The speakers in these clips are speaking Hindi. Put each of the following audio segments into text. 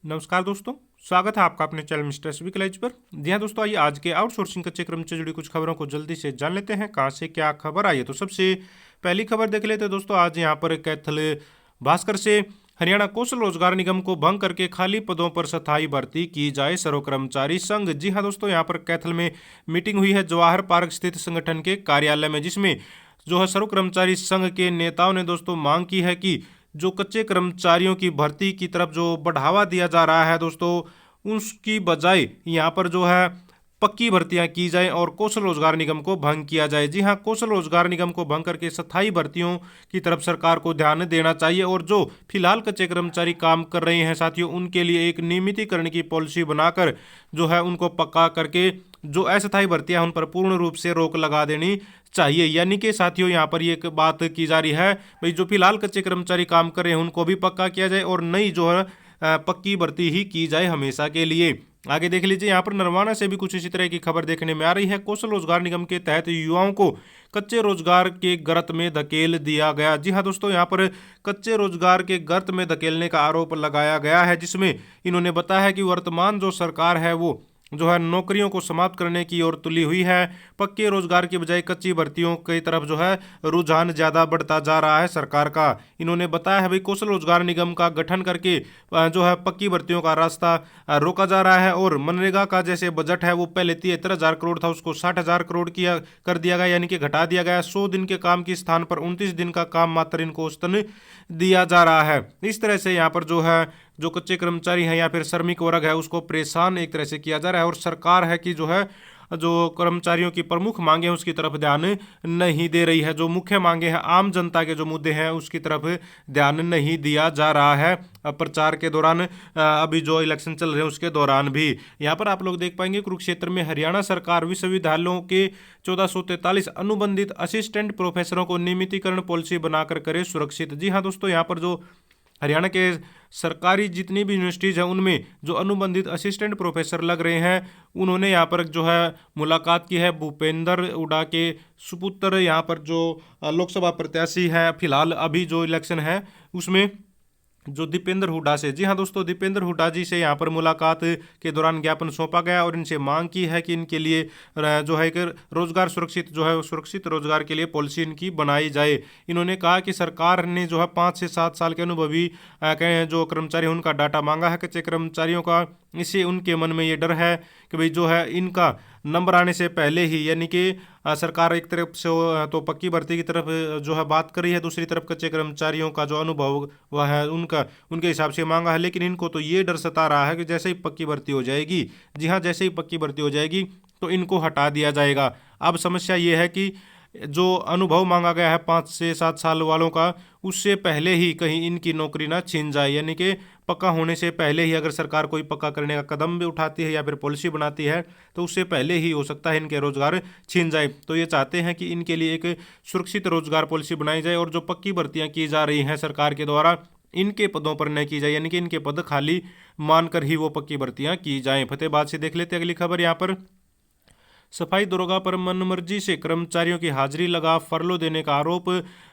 नमस्कार दोस्तों। स्वागत है आपका अपने चैनल मिस्टर एसबी कॉलेज पर। जी हाँ दोस्तों, आइए आज के आउटसोर्सिंग कच्चे क्रम से जुड़ी कुछ खबरों को जल्दी से जान लेते हैं कहाँ से क्या खबर आई है। तो सबसे पहली खबर देख लेते हैं दोस्तों। आज यहाँ पर कैथल भास्कर से हरियाणा कौशल रोजगार निगम को भंग करके खाली पदों पर स्थायी भर्ती की जाए सर्व कर्मचारी संघ। जी हाँ दोस्तों, यहाँ पर कैथल में मीटिंग हुई है जवाहर पार्क स्थित संगठन के कार्यालय में, जिसमें जो है सर्व कर्मचारी संघ के नेताओं ने दोस्तों मांग की है कि जो कच्चे कर्मचारियों की भर्ती की तरफ जो बढ़ावा दिया जा रहा है दोस्तों, उसकी बजाय यहाँ पर जो है पक्की भर्तियां की जाए और कौशल रोजगार निगम को भंग किया जाए। जी हाँ, कौशल रोजगार निगम को भंग करके स्थायी भर्तियों की तरफ सरकार को ध्यान देना चाहिए और जो फिलहाल कच्चे कर्मचारी काम कर रहे हैं साथियों, उनके लिए एक नियमितीकरण की पॉलिसी बनाकर जो है उनको पक्का करके जो अस्थायी भर्तियां उन पर पूर्ण रूप से रोक लगा देनी चाहिए। यानी कि साथियों यहाँ पर एक बात की जा रही है, भाई जो फिलहाल कच्चे कर्मचारी काम कर रहे हैं उनको भी पक्का किया जाए और नई जो है पक्की भर्ती ही की जाए हमेशा के लिए। आगे देख लीजिए, यहाँ पर नरवाना से भी कुछ इसी तरह की खबर देखने में आ रही है। कौशल रोजगार निगम के तहत युवाओं को कच्चे रोजगार के गर्त में धकेल दिया गया। जी हाँ दोस्तों, यहाँ पर कच्चे रोजगार के गर्त में धकेलने का आरोप लगाया गया है, जिसमें इन्होंने बताया है कि वर्तमान जो सरकार है वो जो है नौकरियों को समाप्त करने की ओर तुली हुई है। पक्के रोजगार की बजाय कच्ची भर्तियों की तरफ जो है रुझान ज्यादा बढ़ता जा रहा है सरकार का। इन्होंने बताया है भाई कौशल रोजगार निगम का गठन करके जो है पक्की भर्तियों का रास्ता रोका जा रहा है और मनरेगा का जैसे बजट है वो पहले 73,000 करोड़ था, उसको 60,000 करोड़ किया कर दिया गया, यानी कि घटा दिया गया। 100 दिन के काम के स्थान पर 29 दिन का काम मात्र इनको औसतन दिया जा रहा है। इस तरह से यहाँ पर जो है जो कच्चे कर्मचारी हैं या फिर श्रमिक वर्ग है उसको परेशान एक तरह से किया जा रहा है और सरकार है कि जो है जो कर्मचारियों की प्रमुख मांगे हैं उसकी तरफ ध्यान नहीं दे रही है। जो मुख्य मांगे हैं, आम जनता के जो मुद्दे हैं उसकी तरफ ध्यान नहीं दिया जा रहा है। प्रचार के दौरान अभी जो इलेक्शन चल रहे हैं उसके दौरान भी यहाँ पर आप लोग देख पाएंगे कुरुक्षेत्र में हरियाणा सरकार विश्वविद्यालयों के 1443 अनुबंधित असिस्टेंट प्रोफेसरों को नियमितीकरण पॉलिसी बनाकर करे सुरक्षित। जी हाँ दोस्तों, यहाँ पर जो हरियाणा के सरकारी जितनी भी यूनिवर्सिटीज़ हैं उनमें जो अनुबंधित असिस्टेंट प्रोफेसर लग रहे हैं, उन्होंने यहाँ पर जो है मुलाकात की है भूपेंद्र हुड्डा के सुपुत्र, यहाँ पर जो लोकसभा प्रत्याशी है फिलहाल अभी जो इलेक्शन है उसमें, जो दीपेंद्र हुड्डा से। जी हाँ दोस्तों, दीपेंद्र हुड्डा जी से यहाँ पर मुलाकात के दौरान ज्ञापन सौंपा गया और इनसे मांग की है कि इनके लिए जो है कि रोजगार सुरक्षित जो है सुरक्षित रोजगार के लिए पॉलिसी इनकी बनाई जाए। इन्होंने कहा कि सरकार ने जो है 5 से 7 साल के अनुभवी जो कर्मचारी उनका डाटा मांगा है कच्चे कर्मचारियों का। इससे उनके मन में ये डर है कि भाई जो है इनका नंबर आने से पहले ही, यानी कि सरकार एक तरफ से तो पक्की भर्ती की तरफ जो है बात कर रही है, दूसरी तरफ कच्चे कर्मचारियों का जो अनुभव वह है उनका उनके हिसाब से मांगा है, लेकिन इनको तो ये डर सता रहा है कि जैसे ही पक्की भर्ती हो जाएगी, जी हाँ जैसे ही पक्की भर्ती हो जाएगी तो इनको हटा दिया जाएगा। अब समस्या ये है कि जो अनुभव मांगा गया है 5 से 7 साल वालों का, उससे पहले ही कहीं इनकी नौकरी ना छीन जाए, यानी कि पक्का होने से पहले ही अगर सरकार कोई पक्का करने का कदम भी उठाती है या फिर पॉलिसी बनाती है तो उससे पहले ही हो सकता है इनके रोजगार छीन जाए। तो ये चाहते हैं कि इनके लिए एक सुरक्षित रोजगार पॉलिसी बनाई जाए और जो पक्की भर्तियां की जा रही हैं सरकार के द्वारा इनके पदों पर न की जाए, यानी कि इनके पद खाली मानकर ही वो पक्की भर्तियां की जाएं। फतेहाबाद से देख लेते हैं अगली खबर। यहाँ पर सफाई दरोगा पर मनमर्जी से कर्मचारियों की हाजिरी लगा फरलो देने का आरोप,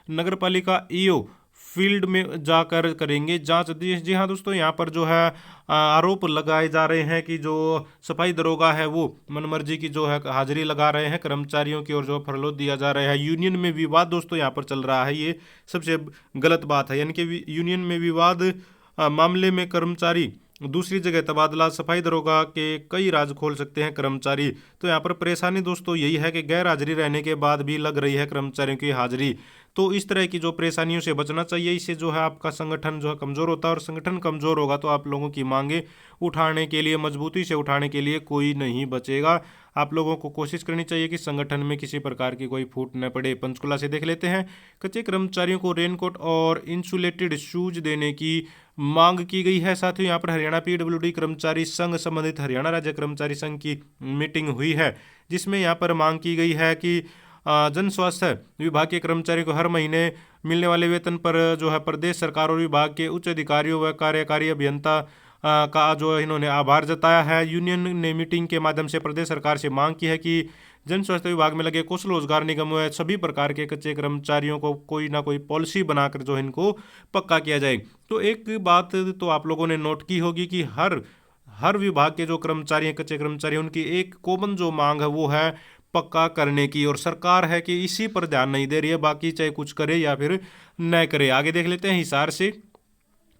नगरपालिका ईओ फील्ड में जाकर करेंगे जांच। जी हाँ दोस्तों, यहाँ पर जो है आरोप लगाए जा रहे हैं कि जो सफाई दरोगा है वो मनमर्जी की जो है हाजिरी लगा रहे हैं कर्मचारियों की और जो फरलो दिया जा रहा है। यूनियन में विवाद दोस्तों यहाँ पर चल रहा है, ये सबसे गलत बात है, यानी कि यूनियन में विवाद मामले में कर्मचारी दूसरी जगह तबादला, सफाई दरोगा के कई राज खोल सकते हैं कर्मचारी। तो यहाँ पर परेशानी दोस्तों यही है कि गैर हाजिरी रहने के बाद भी लग रही है कर्मचारियों की हाजिरी। तो इस तरह की जो परेशानियों से बचना चाहिए, इससे जो है आपका संगठन जो है कमज़ोर होता है और संगठन कमज़ोर होगा तो आप लोगों की मांगे उठाने के लिए, मजबूती से उठाने के लिए कोई नहीं बचेगा। आप लोगों को कोशिश करनी चाहिए कि संगठन में किसी प्रकार की कोई फूट न पड़े। पंचकुला से देख लेते हैं, कच्चे कर्मचारियों को रेनकोट और इंसुलेटेड शूज देने की मांग की गई है। साथ ही यहाँ पर हरियाणा पीडब्ल्यूडी कर्मचारी संघ संबंधित हरियाणा राज्य कर्मचारी संघ की मीटिंग हुई है, जिसमें यहाँ पर मांग की गई है कि जन स्वास्थ्य विभाग के कर्मचारी को हर महीने मिलने वाले वेतन पर जो है प्रदेश सरकार और विभाग के उच्च अधिकारियों व कार्यकारी अभियंता का जो इन्होंने आभार जताया है। यूनियन ने मीटिंग के माध्यम से प्रदेश सरकार से मांग की है कि जन स्वास्थ्य विभाग में लगे कौशल रोजगार निगम व सभी प्रकार के कच्चे कर्मचारियों को कोई ना कोई पॉलिसी बनाकर जो इनको पक्का किया जाए। तो एक बात तो आप लोगों ने नोट की होगी कि हर विभाग के जो कर्मचारी हैं, कच्चे कर्मचारी, उनकी एक कॉमन जो मांग है वो है पक्का करने की, और सरकार है कि इसी पर ध्यान नहीं दे रही है, बाकी चाहे कुछ करे या फिर न करे। आगे देख लेते हैं हिसार से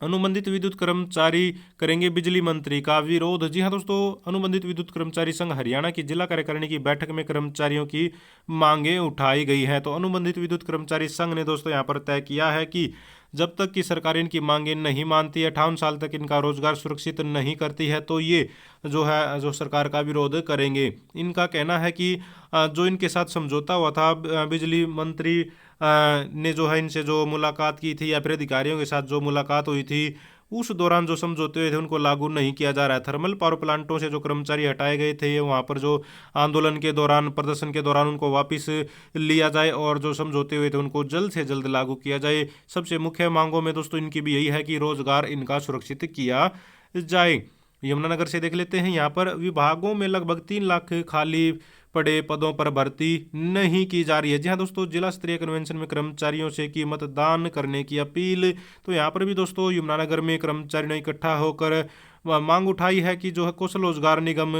अनुबंधित विद्युत कर्मचारी करेंगे बिजली मंत्री का विरोध। जी हाँ दोस्तों, अनुबंधित विद्युत कर्मचारी संघ हरियाणा की जिला कार्यकारिणी की बैठक में कर्मचारियों की मांगे उठाई गई हैं। तो अनुबंधित विद्युत कर्मचारी संघ ने दोस्तों यहाँ पर तय किया है कि जब तक कि सरकार इनकी मांगे नहीं मानती है, 58 साल तक इनका रोजगार सुरक्षित नहीं करती है, तो ये जो सरकार का विरोध करेंगे। इनका कहना है कि जो इनके साथ समझौता हुआ था, बिजली मंत्री ने जो है इनसे जो मुलाकात की थी या फिर अधिकारियों के साथ जो मुलाकात हुई थी, उस दौरान जो समझौते हुए थे उनको लागू नहीं किया जा रहा है। थर्मल पावर प्लांटों से जो कर्मचारी हटाए गए थे, वहाँ पर जो आंदोलन के दौरान, प्रदर्शन के दौरान उनको वापस लिया जाए और जो समझौते हुए थे उनको जल्द से जल्द लागू किया जाए। सबसे मुख्य मांगों में दोस्तों इनकी भी यही है कि रोजगार इनका सुरक्षित किया जाए। यमुनानगर से देख लेते हैं, यहाँ पर विभागों में लगभग 3 लाख खाली पड़े पदों पर भर्ती नहीं की जा रही है। जी हाँ दोस्तों, जिला स्तरीय कन्वेंशन में कर्मचारियों से की मतदान करने की अपील। तो यहाँ पर भी दोस्तों यमुनानगर में कर्मचारियों ने इकट्ठा होकर मांग उठाई है कि जो है कौशल रोजगार निगम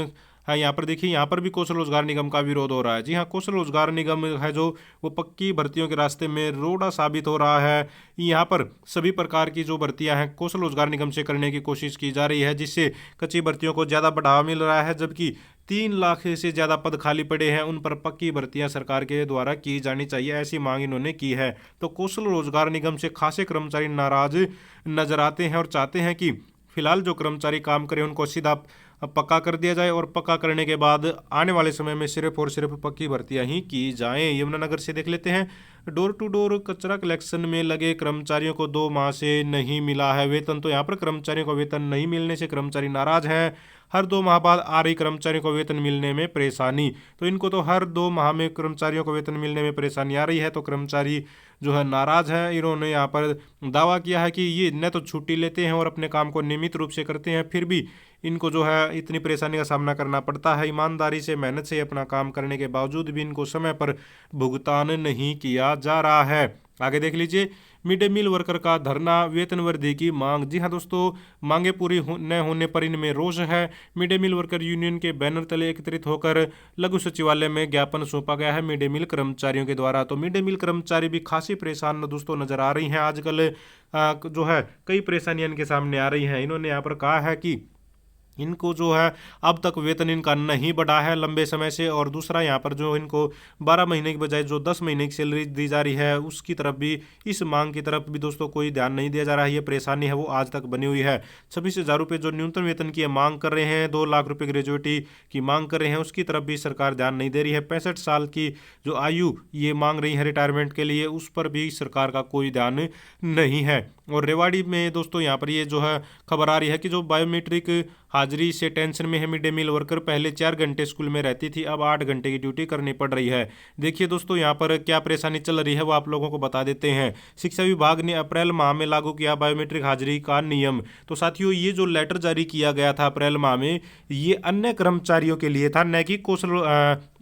है, यहाँ पर देखिए, यहाँ पर भी कौशल रोजगार निगम का विरोध हो रहा है। जी हाँ, कौशल रोजगार निगम है जो वो पक्की भर्तियों के रास्ते में रोड़ा साबित हो रहा है। यहाँ पर सभी प्रकार की जो भर्तियां हैं कौशल रोजगार निगम से करने की कोशिश की जा रही है, जिससे कच्ची भर्तियों को ज़्यादा बढ़ावा मिल रहा है, जबकि 3 लाख से ज़्यादा पद खाली पड़े हैं, उन पर पक्की भर्तियां सरकार के द्वारा की जानी चाहिए, ऐसी मांग इन्होंने की है। तो कौशल रोजगार निगम से खासे कर्मचारी नाराज नजर आते हैं और चाहते हैं कि फिलहाल जो कर्मचारी काम करें उनको सीधा पक्का कर दिया जाए, और पक्का करने के बाद आने वाले समय में सिर्फ और सिर्फ पक्की भर्तियां ही की जाएं। यमुनानगर से देख लेते हैं, डोर टू डोर कचरा कलेक्शन में लगे कर्मचारियों को 2 माह से नहीं मिला है वेतन। तो यहाँ पर कर्मचारियों को वेतन नहीं मिलने से कर्मचारी नाराज हैं। हर 2 माह बाद आ रही कर्मचारियों को वेतन मिलने में परेशानी। तो इनको तो हर 2 माह में कर्मचारियों को वेतन मिलने में परेशानी आ रही है, तो कर्मचारी जो है नाराज हैं। इन्होंने यहाँ पर दावा किया है कि ये न तो छुट्टी लेते हैं और अपने काम को नियमित रूप से करते हैं, फिर भी इनको जो है इतनी परेशानी का सामना करना पड़ता है। ईमानदारी से, मेहनत से अपना काम करने के बावजूद भी इनको समय पर भुगतान नहीं किया जा रहा है। आगे देख लीजिए, मिड डे मील वर्कर का धरना, वेतन वृद्धि की मांग। जी हाँ दोस्तों, मांगे पूरी न होने पर इनमें रोष है। Mid day meal worker union के बैनर तले एकत्रित होकर लघु सचिवालय में ज्ञापन सौंपा गया है मिड डे मील कर्मचारियों के द्वारा। तो मिड डे मील कर्मचारी भी खासी परेशान दोस्तों नजर आ रही हैं आजकल। जो है कई परेशानियां इनके सामने आ रही हैं। इन्होंने यहाँ पर कहा है कि इनको जो है अब तक वेतन इनका नहीं बढ़ा है लंबे समय से, और दूसरा यहाँ पर जो इनको 12 महीने की बजाय जो 10 महीने की सैलरी दी जा रही है, उसकी तरफ भी, इस मांग की तरफ भी दोस्तों कोई ध्यान नहीं दिया जा रहा है। ये परेशानी है वो आज तक बनी हुई है। 26,000 रुपये जो न्यूनतम वेतन की मांग कर रहे हैं, 2 लाख रुपये ग्रेजुएटी की मांग कर रहे हैं, उसकी तरफ भी सरकार ध्यान नहीं दे रही है। 65 साल की जो आयु ये मांग रही है रिटायरमेंट के लिए, उस पर भी सरकार का कोई ध्यान नहीं है। और रेवाड़ी में दोस्तों यहाँ पर ये जो है खबर आ रही है कि जो बायोमेट्रिक हाजिरी से टेंशन में है मिड डे मील वर्कर, पहले 4 घंटे स्कूल में रहती थी, अब 8 घंटे की ड्यूटी करनी पड़ रही है। देखिए दोस्तों, यहाँ पर क्या परेशानी चल रही है वो आप लोगों को बता देते हैं। शिक्षा विभाग ने अप्रैल माह में लागू किया बायोमेट्रिक हाजिरी का नियम। तो साथियों, ये जो लेटर जारी किया गया था अप्रैल माह में, ये अन्य कर्मचारियों के लिए था, न कि कौशल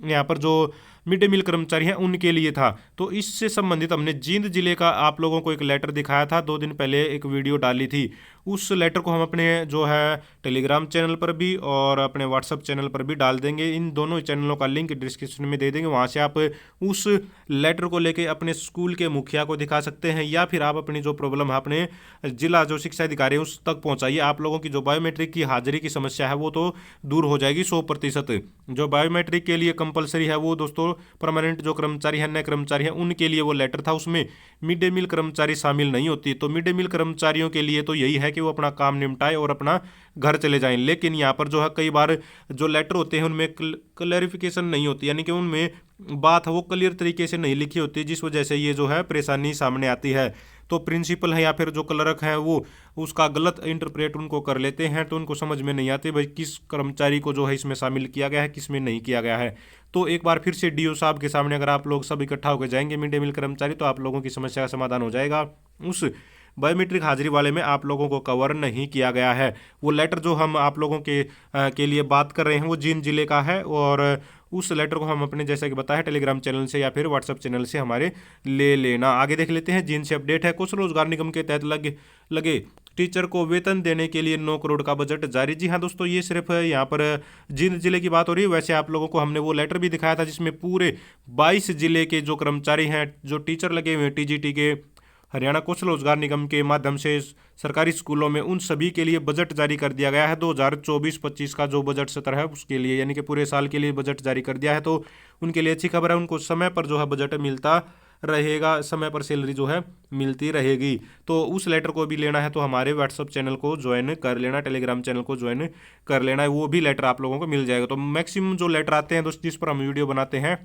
यहाँ पर जो मिड डे मील कर्मचारी हैं उनके लिए था। तो इससे संबंधित हमने जींद जिले का आप लोगों को एक लेटर दिखाया था, 2 दिन पहले एक वीडियो डाली थी। उस लेटर को हम अपने जो है टेलीग्राम चैनल पर भी और अपने व्हाट्सएप चैनल पर भी डाल देंगे। इन दोनों चैनलों का लिंक डिस्क्रिप्शन में दे देंगे, वहाँ से आप उस लेटर को लेके अपने स्कूल के मुखिया को दिखा सकते हैं, या फिर आप अपनी जो प्रॉब्लम है अपने जिला जो शिक्षा अधिकारी है उस तक पहुँचाइए। आप लोगों की जो बायोमेट्रिक की हाजिरी की समस्या है वो तो दूर हो जाएगी 100%। जो बायोमेट्रिक के लिए कंपलसरी है वो दोस्तों परमानेंट जो कर्मचारी हैं, नए कर्मचारी हैं, उनके लिए वो लेटर था, उसमें मिड डे मील कर्मचारी शामिल नहीं होती। तो मिड डे मील कर्मचारियों के लिए तो यही है कि वो अपना काम निपटाए और अपना घर चले जाएं। लेकिन यहाँ पर जो है कई बार जो लेटर होते हैं उनमें क्लैरिफिकेशन नहीं होती, यानी कि उनमें बात है वो क्लियर तरीके से नहीं लिखी होती, जिस वजह से ये जो है परेशानी सामने आती है। तो प्रिंसिपल है या फिर जो क्लर्क है वो उसका गलत इंटरप्रेट उनको कर लेते हैं, तो उनको समझ में नहीं आती भाई किस कर्मचारी को जो है इसमें शामिल किया गया है, किस में नहीं किया गया है। तो एक बार फिर से डीओ साहब के सामने अगर आप लोग सब इकट्ठा होकर जाएंगे मिड डे मील कर्मचारी, तो आप लोगों की समस्या का समाधान हो जाएगा। उस बायोमेट्रिक हाजिरी वाले में आप लोगों को कवर नहीं किया गया है। वो लेटर जो हम आप लोगों के लिए बात कर रहे हैं वो जींद जिले का है, और उस लेटर को हम अपने जैसा कि बताया टेलीग्राम चैनल से या फिर व्हाट्सएप चैनल से हमारे ले लेना। आगे देख लेते हैं, जींद से अपडेट है। कौशल रोजगार निगम के तहत लगे टीचर को वेतन देने के लिए 9 करोड़ का बजट जारी। जी हाँ दोस्तों, ये सिर्फ यहाँ पर जींद जिले की बात हो रही है। वैसे आप लोगों को हमने वो लेटर भी दिखाया था जिसमें पूरे 22 जिले के जो कर्मचारी हैं, जो टीचर लगे हुए हैं टीजीटी के, हरियाणा कौशल रोजगार निगम के माध्यम से सरकारी स्कूलों में, उन सभी के लिए बजट जारी कर दिया गया है। 2024-25 का जो बजट सत्र है उसके लिए, यानी कि पूरे साल के लिए बजट जारी कर दिया है। तो उनके लिए अच्छी खबर है, उनको समय पर जो है बजट मिलता रहेगा, समय पर सैलरी जो है मिलती रहेगी। तो उस लेटर को भी लेना है तो हमारे व्हाट्सअप चैनल को ज्वाइन कर लेना, टेलीग्राम चैनल को ज्वाइन कर लेना है, वो भी लेटर आप लोगों को मिल जाएगा। तो मैक्सिमम जो लेटर आते हैं दोस्त, जिस पर हम वीडियो बनाते हैं,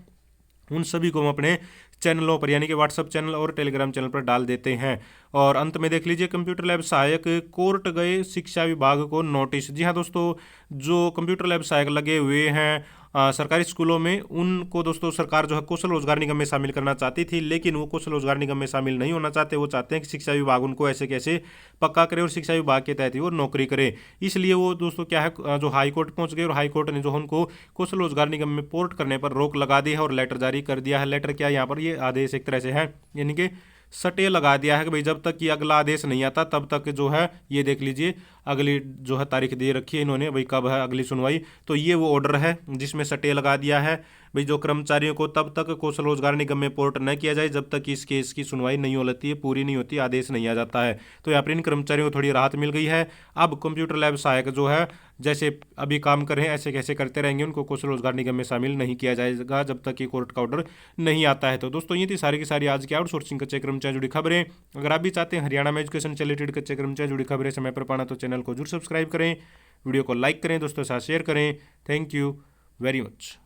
उन सभी को हम अपने चैनलों पर, यानी कि व्हाट्सअप चैनल और टेलीग्राम चैनल पर डाल देते हैं। और अंत में देख लीजिए, कंप्यूटर लैब सहायक कोर्ट गए, शिक्षा विभाग को नोटिस। जी हाँ दोस्तों, जो कंप्यूटर लैब सहायक लगे हुए हैं सरकारी स्कूलों में, उनको दोस्तों सरकार जो है कौशल रोजगार निगम में शामिल करना चाहती थी, लेकिन वो कौशल रोजगार निगम में शामिल नहीं होना चाहते। वो चाहते हैं कि शिक्षा विभाग उनको ऐसे कैसे पक्का करे और शिक्षा विभाग के तहत ही वो नौकरी करे। इसलिए वो दोस्तों क्या है, जो हाई कोर्ट पहुंच गए और हाई कोर्ट ने जो उनको कौशल रोजगार निगम में पोर्ट करने पर रोक लगा दी है और लेटर जारी कर दिया है। लेटर क्या, यहाँ पर ये आदेश एक तरह से है, यानी कि सटे लगा दिया है कि भाई जब तक ये अगला आदेश नहीं आता तब तक जो है, ये देख लीजिए अगली जो है तारीख दे रखी है इन्होंने, भाई कब है अगली सुनवाई। तो ये वो ऑर्डर है जिसमें सटे लगा दिया है भाई, जो कर्मचारियों को तब तक कौशल रोजगार निगम में पोर्ट न किया जाए जब तक इस केस की सुनवाई नहीं हो लेती है, पूरी नहीं होती, आदेश नहीं आ जाता है। तो यहाँ पर इन कर्मचारियों को थोड़ी राहत मिल गई है। अब कंप्यूटर लैब सहायक जो है जैसे अभी काम कर रहे हैं ऐसे कैसे करते रहेंगे, उनको कौशल रोजगार निगम में शामिल नहीं किया जाएगा जब तक ये कोर्ट का ऑर्डर नहीं आता है। तो दोस्तों ये थी सारी की सारी आज की आउटसोर्सिंग कच्चे कर्मचारी जुड़ी खबरें। अगर आप भी चाहते हैं हरियाणा में एजुकेशन से रिलेटेड कच्चे कर्मचारी जुड़ी खबरें समय पर पाना, तो चैनल को जरूर सब्सक्राइब करें, वीडियो को लाइक करें, दोस्तों के साथ शेयर करें। Thank you very much.